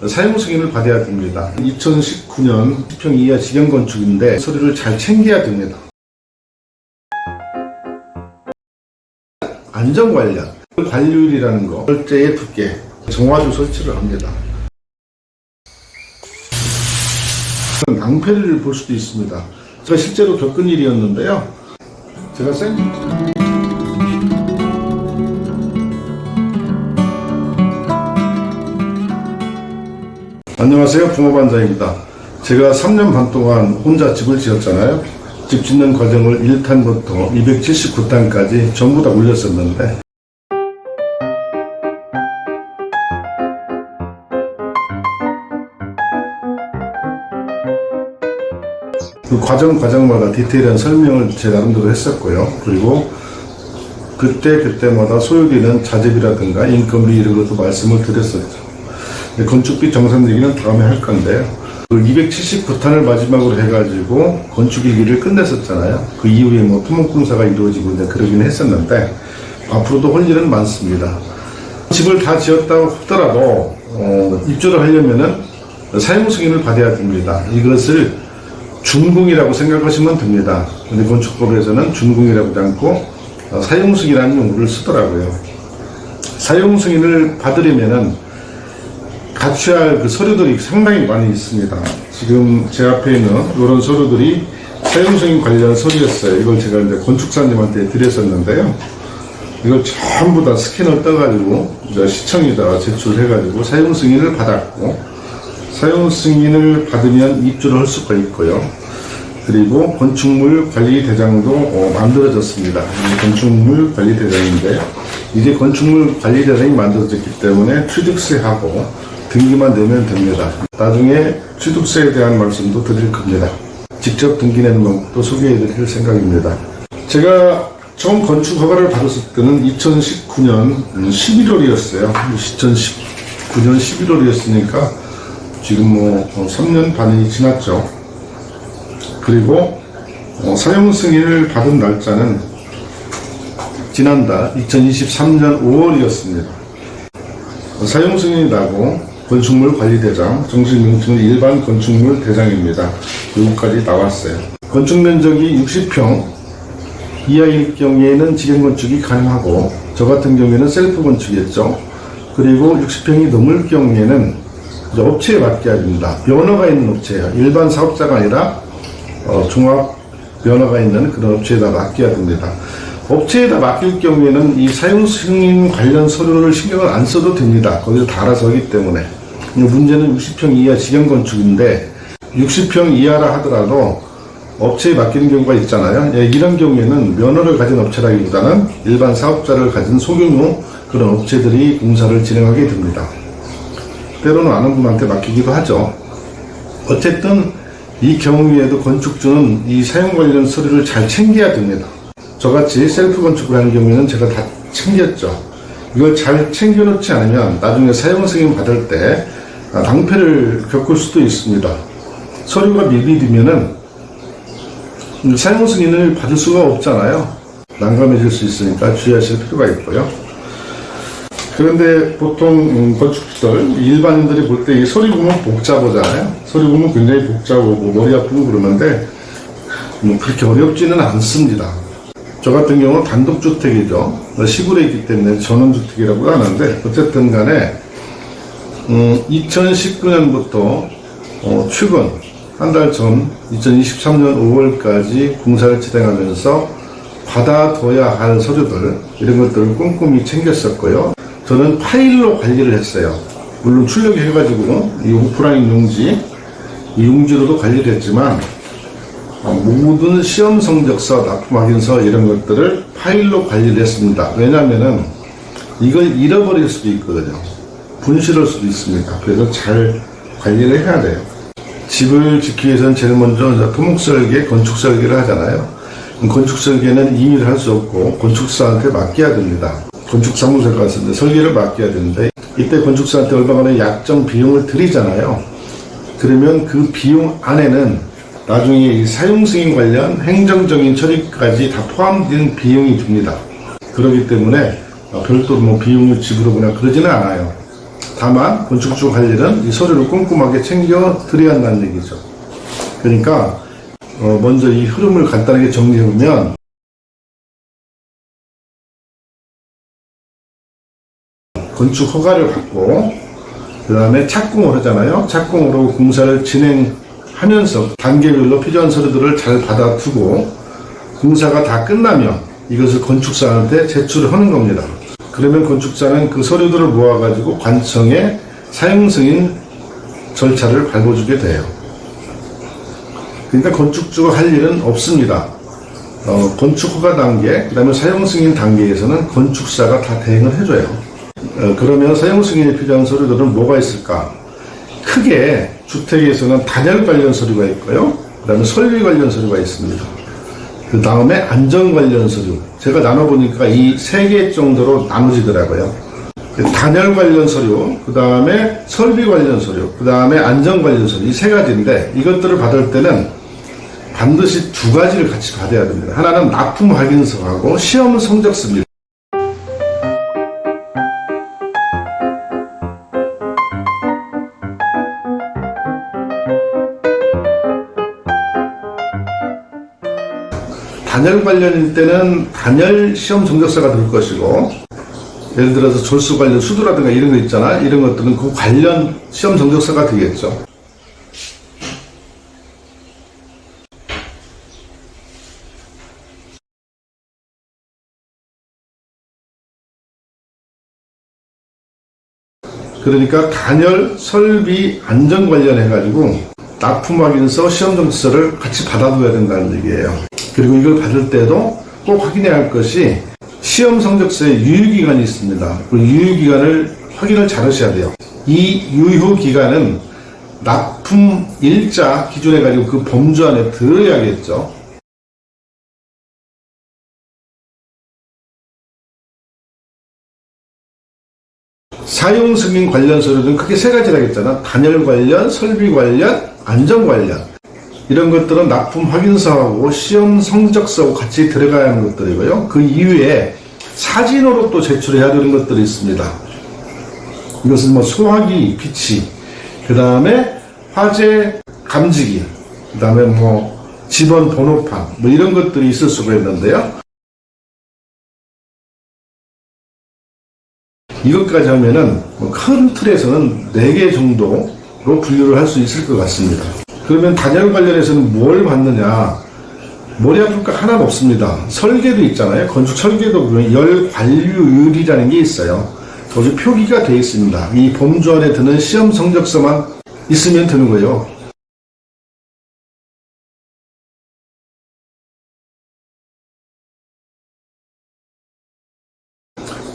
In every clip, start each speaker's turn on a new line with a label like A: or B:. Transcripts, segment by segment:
A: 사용 승인을 받아야 됩니다. 2019년 10평 이하 직영 건축인데 서류를 잘 챙겨야 됩니다. 안전 관련, 관리율이라는 거, 설재의 두께, 정화조 설치를 합니다. 낭패를 볼 수도 있습니다. 제가 실제로 겪은 일이었는데요. 제가 안녕하세요, 붕어반장입니다. 제가 3년 반 동안 혼자 집을 지었잖아요. 집 짓는 과정을 1탄부터 279탄까지 전부 다 올렸었는데 그 과정마다 디테일한 설명을 제 나름대로 했었고요. 그리고 그때마다 소요되는 자재비라든가 인건비 이런 것도 말씀을 드렸었죠. 건축비 정산 얘기는 다음에 할 건데요. 그 279탄을 마지막으로 해가지고 건축일기를 끝냈었잖아요. 그 이후에 뭐 토목공사가 이루어지고 이제 그러긴 했었는데 앞으로도 할 일은 많습니다. 집을 다 지었다고 하더라도 입주를 하려면은 사용 승인을 받아야 됩니다. 이것을 준공이라고 생각하시면 됩니다. 근데 건축법에서는 준공이라고 하지 않고 사용 승인이라는 용어를 쓰더라고요. 사용 승인을 받으려면은 갖춰야 할 그 서류들이 상당히 많이 있습니다. 지금 제 앞에 있는 이런 서류들이 사용승인 관련 서류였어요. 이걸 제가 이제 건축사님한테 드렸었는데요. 이걸 전부 다 스캔을 떠가지고 시청에다가 제출해가지고 사용승인을 받았고, 사용승인을 받으면 입주를 할 수가 있고요. 그리고 건축물 관리대장도 만들어졌습니다. 건축물 관리대장인데요. 이제 건축물 관리대장이 만들어졌기 때문에 취득세하고 등기만 내면 됩니다. 나중에 취득세에 대한 말씀도 드릴 겁니다. 직접 등기 내는 방법도 소개해 드릴 생각입니다. 제가 처음 건축 허가를 받았을 때는 2019년 11월이었어요. 2019년 11월이었으니까 지금 뭐 3년 반이 지났죠. 그리고 사용 승인을 받은 날짜는 지난달 2023년 5월이었습니다. 사용 승인이 나고 건축물 관리대장, 정식 명칭은 일반 건축물 대장입니다. 여기까지 나왔어요. 건축 면적이 60평 이하일 경우에는 직영 건축이 가능하고, 저 같은 경우에는 셀프 건축이었죠. 그리고 60평이 넘을 경우에는 업체에 맡겨야 됩니다. 면허가 있는 업체예요. 일반 사업자가 아니라 종합 면허가 있는 그런 업체에다 맡겨야 됩니다. 업체에다 맡길 경우에는 이 사용 승인 관련 서류를 신경을 안 써도 됩니다. 거기서 다 알아서 하기 때문에. 문제는 60평 이하 직영 건축인데 60평 이하라 하더라도 업체에 맡기는 경우가 있잖아요. 이런 경우에는 면허를 가진 업체라기보다는 일반 사업자를 가진 소규모 그런 업체들이 공사를 진행하게 됩니다. 때로는 아는 분한테 맡기기도 하죠. 어쨌든 이 경우에도 건축주는 이 사용 관련 서류를 잘 챙겨야 됩니다. 저같이 셀프 건축을 하는 경우에는 제가 다 챙겼죠. 이걸 잘 챙겨놓지 않으면 나중에 사용 승인 받을 때 낭패를 겪을 수도 있습니다. 서류가 미비되면은 사용 승인을 받을 수가 없잖아요. 난감해질 수 있으니까 주의하실 필요가 있고요. 그런데 보통 건축주들, 일반인들이 볼 때 이 서류 보면 복잡하잖아요. 서류 보면 굉장히 복잡하고 머리 아프고 그러는데 그렇게 어렵지는 않습니다. 저 같은 경우는 단독주택이죠. 시골에 있기 때문에 전원주택이라고 하는데, 어쨌든 간에 2019년부터 최근 한 달 전 2023년 5월까지 공사를 진행하면서 받아둬야 할 서류들, 이런 것들을 꼼꼼히 챙겼었고요. 저는 파일로 관리를 했어요. 물론 출력해가지고 이 오프라인 용지, 이 용지로도 관리를 했지만 모든 시험 성적서, 납품 확인서 이런 것들을 파일로 관리를 했습니다. 왜냐하면은 이걸 잃어버릴 수도 있거든요. 분실할 수도 있습니다. 그래서 잘 관리를 해야 돼요. 집을 짓기 위해서는 제일 먼저 토목 설계, 건축 설계를 하잖아요. 건축 설계는 임의를 할 수 없고 건축사한테 맡겨야 됩니다. 건축사무소에 가서 이제 설계를 맡겨야 되는데, 이때 건축사한테 얼마간의 약정 비용을 드리잖아요. 그러면 그 비용 안에는 나중에 이 사용 승인 관련 행정적인 처리까지 다 포함된 비용이 듭니다. 그렇기 때문에 별도로 뭐 비용을 지불하거나 그러지는 않아요. 다만 건축주 할 일은 이 서류를 꼼꼼하게 챙겨 드려야 한다는 얘기죠. 그러니까 먼저 이 흐름을 간단하게 정리해보면, 건축 허가를 받고 그 다음에 착공을 하잖아요. 착공으로 공사를 진행하면서 단계별로 필요한 서류들을 잘 받아두고 공사가 다 끝나면 이것을 건축사한테 제출을 하는 겁니다. 그러면 건축사는 그 서류들을 모아가지고 관청에 사용승인 절차를 밟아주게 돼요. 그러니까 건축주가 할 일은 없습니다. 건축허가 단계, 그 다음에 사용승인 단계에서는 건축사가 다 대행을 해줘요. 그러면 사용승인에 필요한 서류들은 뭐가 있을까? 크게 주택에서는 단열 관련 서류가 있고요. 그 다음에 설비 관련 서류가 있습니다. 그 다음에 안전 관련 서류. 제가 나눠보니까 이 3개 정도로 나눠지더라고요. 단열 관련 서류, 그 다음에 설비 관련 서류, 그 다음에 안전 관련 서류. 이 3가지인데 이것들을 받을 때는 반드시 2가지를 같이 받아야 됩니다. 하나는 납품 확인서하고 시험 성적서입니다. 단열 관련일 때는 단열 시험 성적서가 될 것이고, 예를 들어서 졸수 관련 수도라든가 이런 거 있잖아. 이런 것들은 그 관련 시험 성적서가 되겠죠. 그러니까 단열, 설비, 안전 관련해가지고 납품 확인서, 시험 성적서를 같이 받아둬야 된다는 얘기예요. 그리고 이걸 받을 때도 꼭 확인해야 할 것이 시험 성적서에 유효기간이 있습니다. 그 유효기간을 확인을 잘 하셔야 돼요. 이 유효기간은 납품 일자 기준해 가지고 그 범주 안에 들어야겠죠. 사용 승인 관련 서류는 크게 3가지라 했잖아. 단열 관련, 설비 관련, 안전 관련. 이런 것들은 납품 확인서하고 시험 성적서하고 같이 들어가야 하는 것들이고요. 그 이후에 사진으로 또 제출해야 되는 것들이 있습니다. 이것은 뭐 소화기, 비치, 그 다음에 화재 감지기, 그 다음에 뭐 집원 번호판, 뭐 이런 것들이 있을 수가 있는데요. 이것까지 하면은 뭐 큰 틀에서는 4개 정도로 분류를 할 수 있을 것 같습니다. 그러면 단열 관련해서는 뭘 받느냐? 머리 아플 거 하나도 없습니다. 설계도 있잖아요. 건축 설계도 보면 열 관리율이라는 게 있어요. 거기 표기가 되어 있습니다. 이 범주 안에 드는 시험 성적서만 있으면 되는 거예요.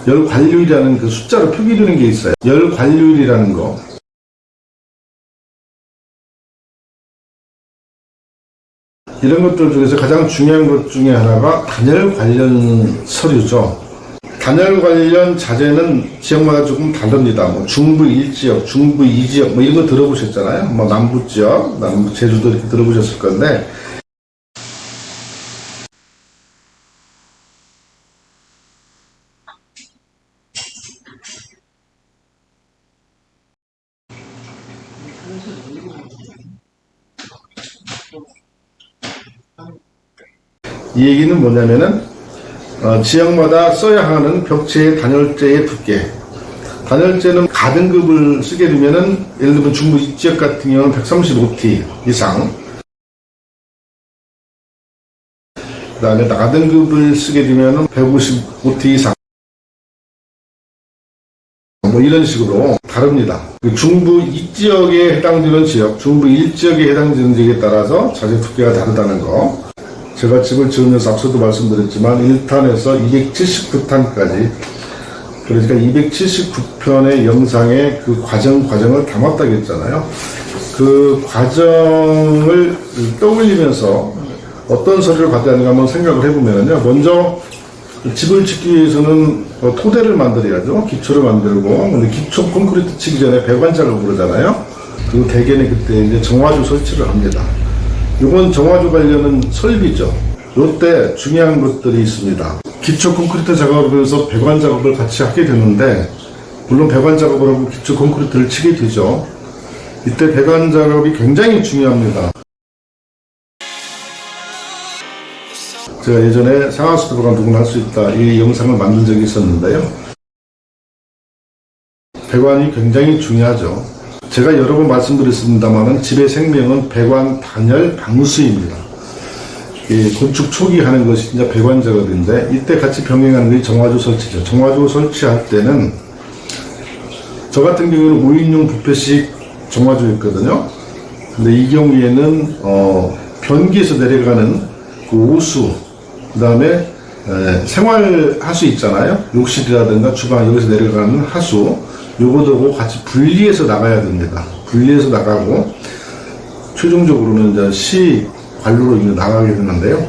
A: 열 관리율이라는 그 숫자로 표기되는 게 있어요. 열 관리율이라는 거. 이런 것들 중에서 가장 중요한 것 중에 하나가 단열 관련 서류죠. 단열 관련 자재는 지역마다 조금 다릅니다. 뭐 중부 1지역, 중부 2지역 뭐 이런 거 들어보셨잖아요. 뭐 남부 지역, 남부 제주도 이렇게 들어보셨을 건데, 이 얘기는 뭐냐면은 지역마다 써야 하는 벽체의 단열재의 두께. 단열재는 가등급을 쓰게 되면은 예를 들면 중부 지역 같은 경우는 135T 이상. 그 다음에 나등급을 쓰게 되면은 155T 이상. 뭐 이런 식으로 다릅니다. 중부 2지역에 해당되는 지역, 중부 1지역에 해당되는 지역에 따라서 자재 두께가 다르다는 거. 제가 집을 지으면서 앞서도 말씀드렸지만 1탄에서 279탄까지, 그러니까 279편의 영상에 그 과정을 담았다고 했잖아요. 그 과정을 떠올리면서 어떤 서류를 받아야 하는가 한번 생각을 해보면요. 먼저 집을 짓기 위해서는 토대를 만들어야죠. 기초를 만들고, 근데 기초 콘크리트 치기 전에 배관작을 부르잖아요. 그리고 대개는 그때 이제 정화조 설치를 합니다. 이건 정화조 관련은 설비죠. 이때 중요한 것들이 있습니다. 기초 콘크리트 작업을 하면서 배관 작업을 같이 하게 되는데, 물론 배관 작업을 하고 기초 콘크리트를 치게 되죠. 이때 배관 작업이 굉장히 중요합니다. 제가 예전에 상하수도 배관 누구나 할 수 있다 이 영상을 만든 적이 있었는데요. 배관이 굉장히 중요하죠. 제가 여러 번 말씀드렸습니다만 집의 생명은 배관 단열 방수입니다. 건축 초기 하는 것이 이제 배관 작업인데 이때 같이 병행하는 것이 정화조 설치죠. 정화조 설치할 때는 저 같은 경우에는 5인용 뷔페식 정화조였거든요. 근데 이 경우에는 변기에서 내려가는 그 오수, 그 다음에 생활 하수 있잖아요. 욕실이라든가 주방 여기서 내려가는 하수, 요거들하고 같이 분리해서 나가야 됩니다. 분리해서 나가고 최종적으로는 이제 시 관로로 이제 나가게 되는데요.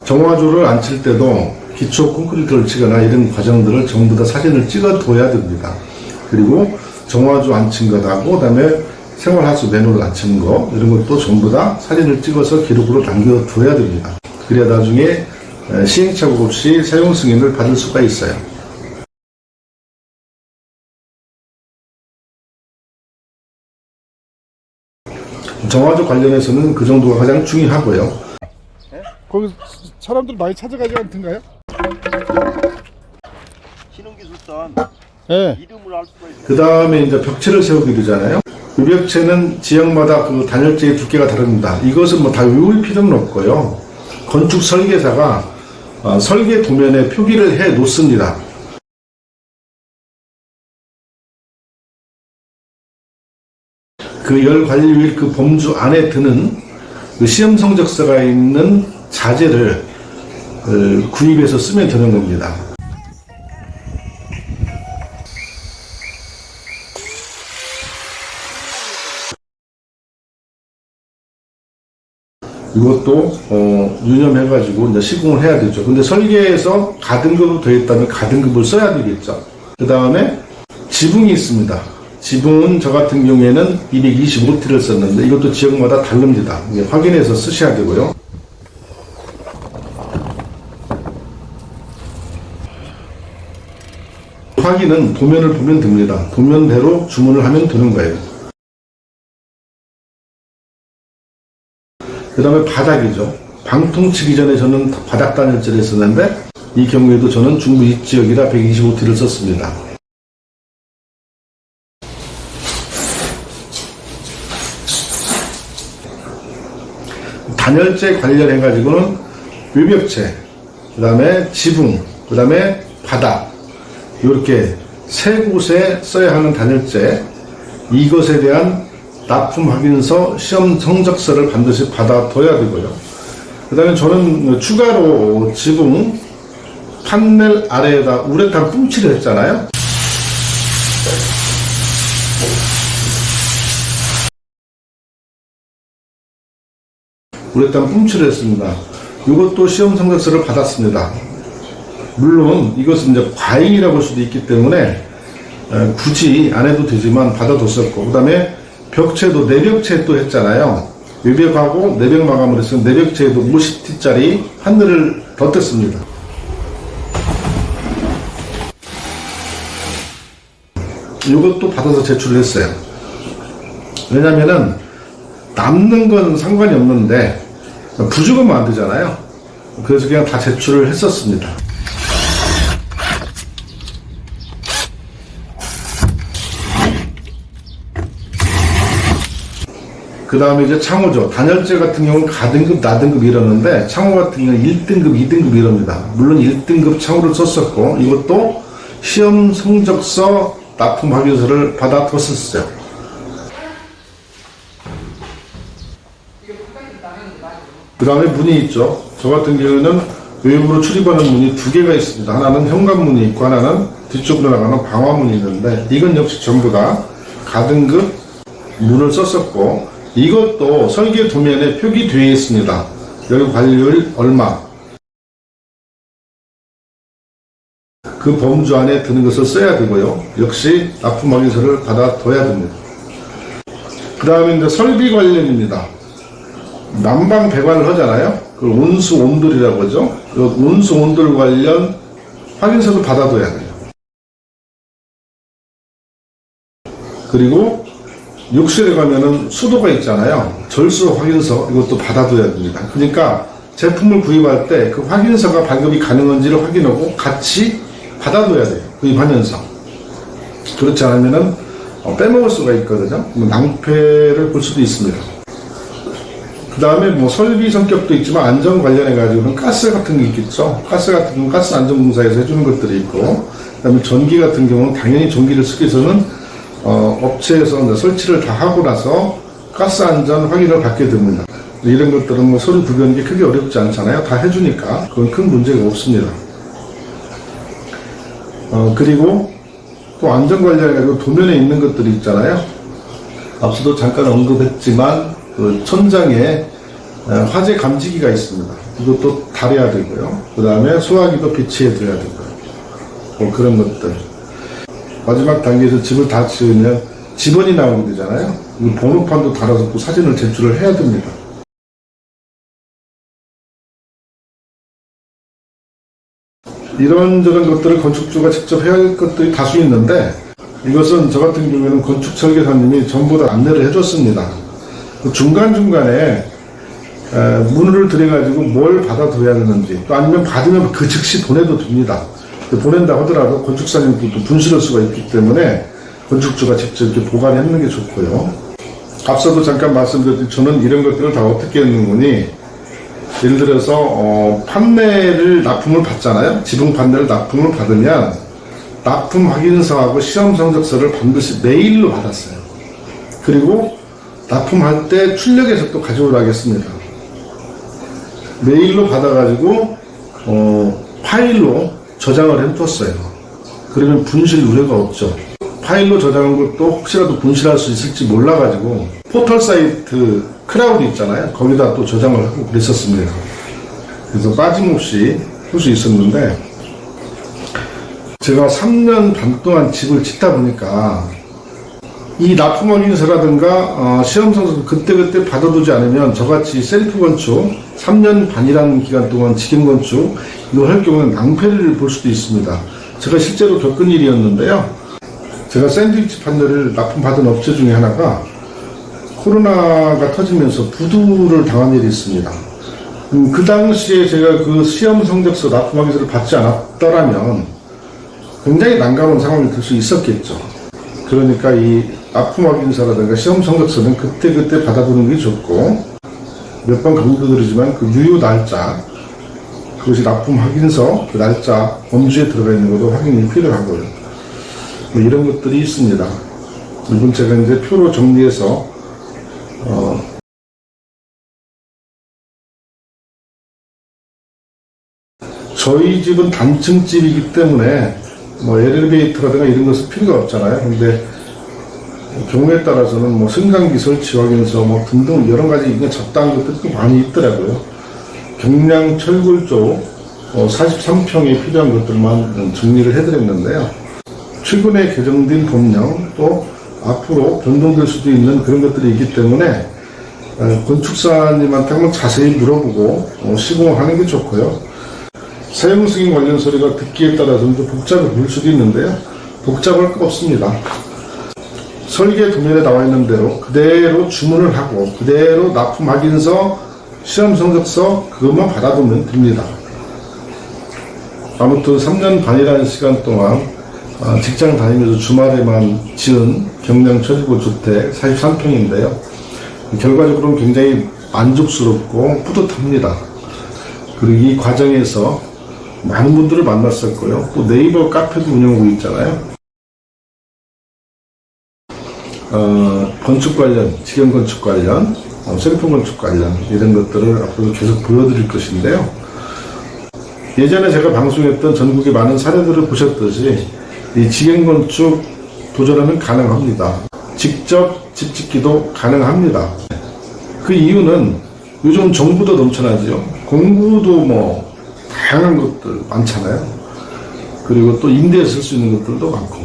A: 정화조를 안 칠 때도 기초 콘크리트를 치거나 이런 과정들을 전부 다 사진을 찍어둬야 됩니다. 그리고 정화조 안 친 것하고 그다음에 생활하수 매너를 안 치는 거 이런 것도 전부 다 사진을 찍어서 기록으로 남겨둬야 됩니다. 그래야 나중에 시행착오 없이 사용 승인을 받을 수가 있어요. 정화조 관련해서는 그 정도가 가장 중요하고요.
B: 거기 사람들 많이 찾아가지 않던가요?
C: 신흥기술단
B: 네.
C: 이름을 알 수가 있어요.
A: 그 다음에 이제 벽체를 세우게 되잖아요. 이 벽체는 지역마다 그 단열재의 두께가 다릅니다. 이것은 뭐 다 외울 필요는 없고요. 건축 설계사가 설계 도면에 표기를 해 놓습니다. 그 열 관리율 그 범주 안에 드는 그 시험 성적서가 있는 자재를 구입해서 쓰면 되는 겁니다. 이것도 유념해가지고 이제 시공을 해야 되죠. 근데 설계에서 가등급으로 되어 있다면 가등급을 써야 되겠죠. 그 다음에 지붕이 있습니다. 지붕은 저 같은 경우에는 225T를 썼는데 이것도 지역마다 다릅니다. 확인해서 쓰셔야 되고요. 확인은 도면을 보면 됩니다. 도면대로 주문을 하면 되는 거예요. 그 다음에 바닥이죠. 방통 치기 전에 저는 바닥 단열재를 썼는데 이 경우에도 저는 중부 입지역이라 125T를 썼습니다. 단열재 관련해가지고는 외벽체, 그 다음에 지붕, 그 다음에 바닥 이렇게 세 곳에 써야 하는 단열재 이것에 대한 납품 확인서, 시험 성적서를 반드시 받아둬야 되고요. 그 다음에 저는 추가로 지붕 판넬 아래에다 우레탄 뿜칠을 했잖아요. 우레탄 뿜칠을 했습니다. 이것도 시험 성적서를 받았습니다. 물론 이것은 이제 과잉이라고 볼 수도 있기 때문에 굳이 안 해도 되지만 받아뒀었고, 그 다음에 벽체도 내벽체 또 했잖아요. 외벽하고 내벽 마감을 해서 내벽체에도 50T짜리 판넬을 덧댔습니다. 이것도 받아서 제출을 했어요. 왜냐면은 남는 건 상관이 없는데 부족하면 안 되잖아요. 그래서 그냥 다 제출을 했었습니다. 그 다음에 이제 창호죠. 단열재 같은 경우는 가등급, 나등급 이러는데 창호 같은 경우는 1등급, 2등급 이럽니다. 물론 1등급 창호를 썼었고 이것도 시험 성적서 납품 확인서를 받아뒀었어요. 그 다음에 문이 있죠. 저 같은 경우는 외부로 출입하는 문이 두 개가 있습니다. 하나는 현관문이 있고 하나는 뒤쪽으로 나가는 방화문이 있는데 이건 역시 전부 다 가등급 문을 썼었고 이것도 설계 도면에 표기되어 있습니다. 열 관리율 얼마 그 범주 안에 드는 것을 써야 되고요. 역시 납품 확인서를 받아둬야 됩니다. 그 다음에 이제 설비 관련입니다. 난방 배관을 하잖아요. 그 온수 온돌이라고 하죠. 그 온수 온돌 관련 확인서를 받아둬야 돼요. 그리고 욕실에 가면은 수도가 있잖아요. 절수 확인서 이것도 받아둬야 됩니다. 그러니까 제품을 구입할 때 그 확인서가 발급이 가능한지를 확인하고 같이 받아둬야 돼요. 구입하면서. 그렇지 않으면은 빼먹을 수가 있거든요. 낭패를 볼 수도 있습니다. 그 다음에 뭐 설비 성격도 있지만 안전 관련해 가지고는 가스 같은 게 있겠죠. 가스 같은 경우는 가스 안전공사에서 해주는 것들이 있고, 그 다음에 전기 같은 경우는 당연히 전기를 쓰기 위해서는 업체에서 설치를 다 하고 나서 가스 안전 확인을 받게 됩니다. 이런 것들은 뭐 서류 구별하는 게 크게 어렵지 않잖아요. 다 해주니까 그건 큰 문제가 없습니다. 그리고 또 안전 관련해가지고 도면에 있는 것들이 있잖아요. 앞서도 잠깐 언급했지만 그 천장에 화재 감지기가 있습니다. 이것도 달아야 되고요. 그 다음에 소화기도 비치해 둬야 되고요. 뭐 그런 것들. 마지막 단계에서 집을 다 지으면 집원이 나오게 되잖아요. 이 번호판도 달아서 또 사진을 제출을 해야 됩니다. 이런저런 것들을 건축주가 직접 해야 할 것들이 다수 있는데, 이것은 저 같은 경우에는 건축 설계사님이 전부 다 안내를 해줬습니다. 중간중간에 문의를 드려가지고 뭘 받아둬야 되는지, 또 아니면 받으면 그 즉시 보내도 됩니다. 보낸다 하더라도 건축사님도 분실할 수가 있기 때문에 건축주가 직접 이렇게 보관하는 게 좋고요. 앞서도 잠깐 말씀드렸듯이 저는 이런 것들을 다 어떻게 했는거니, 예를 들어서 판매를 납품을 받잖아요. 지분 판매를 납품을 받으면 납품 확인서하고 시험 성적서를 반드시 메일로 받았어요. 그리고 납품할 때 출력해서 또 가져오라 하겠습니다. 메일로 받아가지고 파일로 저장을 해뒀어요. 그러면 분실 우려가 없죠. 파일로 저장한 것도 혹시라도 분실할 수 있을지 몰라가지고 포털 사이트 크라우드 있잖아요. 거기다 또 저장을 하고 그랬었습니다. 그래서 빠짐없이 할 수 있었는데, 제가 3년 반 동안 집을 짓다 보니까 이 납품 확인서라든가 시험 성적 그때그때 받아두지 않으면 저같이 셀프 건축 3년 반이라는 기간 동안 직영 건축 이거 할 경우는 낭패를 볼 수도 있습니다. 제가 실제로 겪은 일이었는데요. 제가 샌드위치 판넬을 납품받은 업체 중에 하나가 코로나가 터지면서 부도를 당한 일이 있습니다. 그 당시에 제가 그 시험 성적서 납품 확인서를 받지 않았더라면 굉장히 난감한 상황이 될 수 있었겠죠. 그러니까 이 납품 확인서라든가 시험 성적서는 그때그때 받아두는 게 좋고, 몇 번 강조드리지만 그 유효 날짜, 그것이 납품 확인서 그 날짜 범주에 들어가 있는 것도 확인이 필요하고요. 뭐 이런 것들이 있습니다. 이번 제가 이제 표로 정리해서 저희 집은 단층집이기 때문에 뭐 엘리베이터라든가 이런 것은 필요가 없잖아요. 근데 경우에 따라서는 뭐 승강기 설치 확인서 뭐 등등 여러 가지 이게 잡다한 것들이 많이 있더라고요. 경량 철골 쪽 43평에 필요한 것들만 정리를 해드렸는데요. 최근에 개정된 법령 또 앞으로 변동될 수도 있는 그런 것들이 있기 때문에 건축사님한테 한번 자세히 물어보고 시공을 하는 게 좋고요. 사용 승인 관련 서류가 듣기에 따라서는 좀 복잡해 보일 수도 있는데요. 복잡할 거 없습니다. 설계 도면에 나와 있는 대로 그대로 주문을 하고 그대로 납품 확인서, 시험 성적서 그것만 받아두면 됩니다. 아무튼 3년 반이라는 시간 동안 직장 다니면서 주말에만 지은 경량 철거 주택 43평인데요. 결과적으로는 굉장히 만족스럽고 뿌듯합니다. 그리고 이 과정에서 많은 분들을 만났었고요. 또 네이버 카페도 운영하고 있잖아요. 건축 관련, 직영 건축 관련, 셀프 건축 관련 이런 것들을 앞으로 계속 보여드릴 것인데요. 예전에 제가 방송했던 전국의 많은 사례들을 보셨듯이 이 직영 건축 도전하면 가능합니다. 직접 집 짓기도 가능합니다. 그 이유는 요즘 정보도 넘쳐나죠. 공부도 뭐 다양한 것들 많잖아요. 그리고 또 임대에 쓸 수 있는 것들도 많고,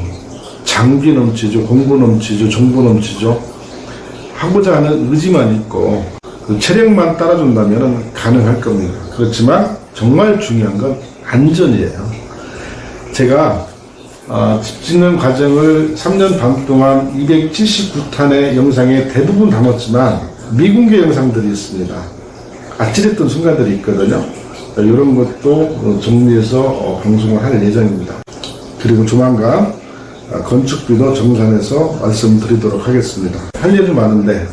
A: 장비 넘치죠, 공부 넘치죠, 정보 넘치죠. 하고자 하는 의지만 있고 그 체력만 따라준다면 가능할 겁니다. 그렇지만 정말 중요한 건 안전이에요. 제가 집 짓는 과정을 3년 반 동안 279탄의 영상에 대부분 담았지만 미공개 영상들이 있습니다. 아찔했던 순간들이 있거든요. 이런 것도 정리해서 방송을 할 예정입니다. 그리고 조만간 건축비도 정산해서 말씀드리도록 하겠습니다. 할 일이 많은데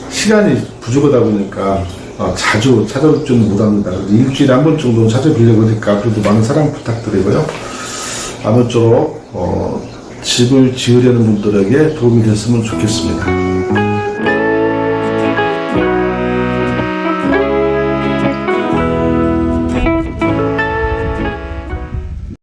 A: 시간이 부족하다 보니까 자주 찾아올 줄은 못합니다. 일주일에 한 번 정도 찾아뵈려고 하니까 앞으로도 많은 사랑 부탁드리고요. 아무쪼록 집을 지으려는 분들에게 도움이 됐으면 좋겠습니다.